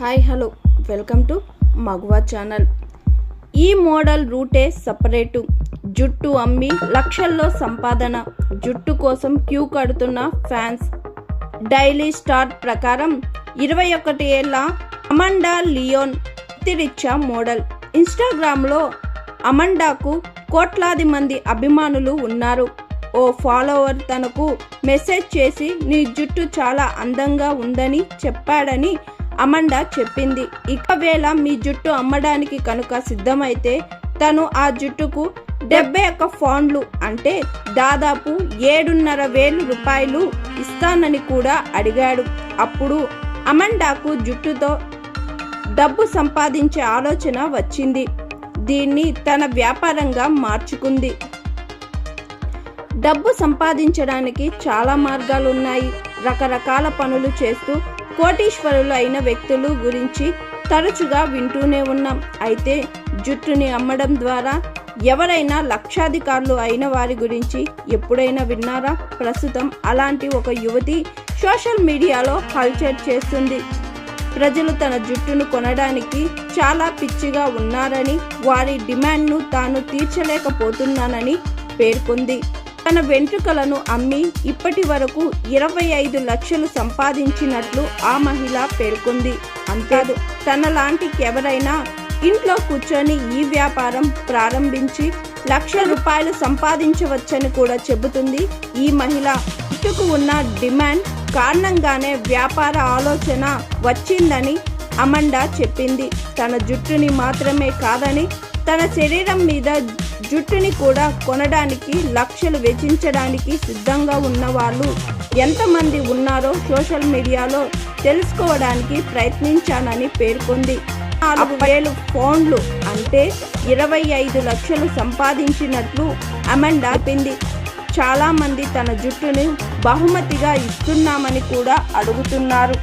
Hi hello welcome to మగువా channel. ఈ model రూటే సపరేటు. జుట్టు అమ్మి లక్షల్లో సంపాదన. జుట్టు కోసం క్యూ కడుతున్న ఫ్యాన్స్. డైలీ స్టార్ ప్రకారం 21 ఏళ్ల అమండా లియోన్ వృత్తిరీత్యా మోడల్. ఇన్స్టాగ్రామ్లో అమండాకు కోట్లాది మంది అభిమానులు ఉన్నారు. ఓ ఫాలోవర్ తనకు మెసేజ్ చేసి నీ జుట్టు చాలా అందంగా ఉందని చెప్పాడని అమండా చెప్పింది. ఒకవేళ మీ జుట్టు అమ్మడానికి కనుక సిద్ధమైతే తను ఆ జుట్టుకు 71 పౌండ్లు అంటే దాదాపు 7,500 రూపాయలు ఇస్తానని కూడా అడిగాడు. అప్పుడు అమండాకు జుట్టుతో డబ్బు సంపాదించే ఆలోచన వచ్చింది. దీన్ని తన వ్యాపారంగా మార్చుకుంది. డబ్బు సంపాదించడానికి చాలా మార్గాలు ఉన్నాయి. రకరకాల పనులు చేస్తూ కోటీశ్వరులు అయిన వ్యక్తులు గురించి తరచుగా వింటూనే ఉన్నాం. అయితే జుట్టుని అమ్మడం ద్వారా ఎవరైనా లక్షాధికారులు అయిన వారి గురించి ఎప్పుడైనా విన్నారా? ప్రస్తుతం అలాంటి ఒక యువతి సోషల్ మీడియాలో హల్చల్ చేస్తుంది. ప్రజలు తన జుట్టును కొనడానికి చాలా పిచ్చిగా ఉన్నారని, వారి డిమాండ్ను తాను తీర్చలేకపోతున్నానని పేర్కొంది. తన వెంట్రుకలను అమ్మి ఇప్పటి వరకు 25 లక్షలు సంపాదించినట్లు ఆ మహిళ పేర్కొంది. అంతేకాదు, తనలాంటి ఎవరైనా ఇంట్లో కూర్చొని ఈ వ్యాపారం ప్రారంభించి ₹1,00,000 సంపాదించవచ్చని కూడా చెబుతుంది ఈ మహిళ. జుట్టుకు ఉన్న డిమాండ్ కారణంగానే వ్యాపార ఆలోచన వచ్చిందని అమండా చెప్పింది. తన జుట్టుని మాత్రమే కాదని తన శరీరం మీద జుట్టుని కూడా కొనడానికి లక్షలు వెచ్చించడానికి సిద్ధంగా ఉన్న వాళ్ళు ఎంతమంది ఉన్నారో సోషల్ మీడియాలో తెలుసుకోవడానికి ప్రయత్నించానని పేర్కొంది. 4,000 పౌండ్లు అంటే 25 లక్షలు సంపాదించినట్లు అమండా చెప్పింది. చాలామంది తన జుట్టుని బహుమతిగా ఇస్తున్నామని కూడా అడుగుతున్నారు.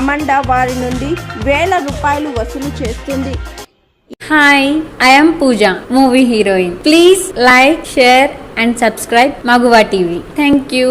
అమండా వారి నుండి ₹1,000 వసూలు చేస్తుంది. Hi, I am Pooja, movie heroine. Please like, share and subscribe Maguva TV. Thank you.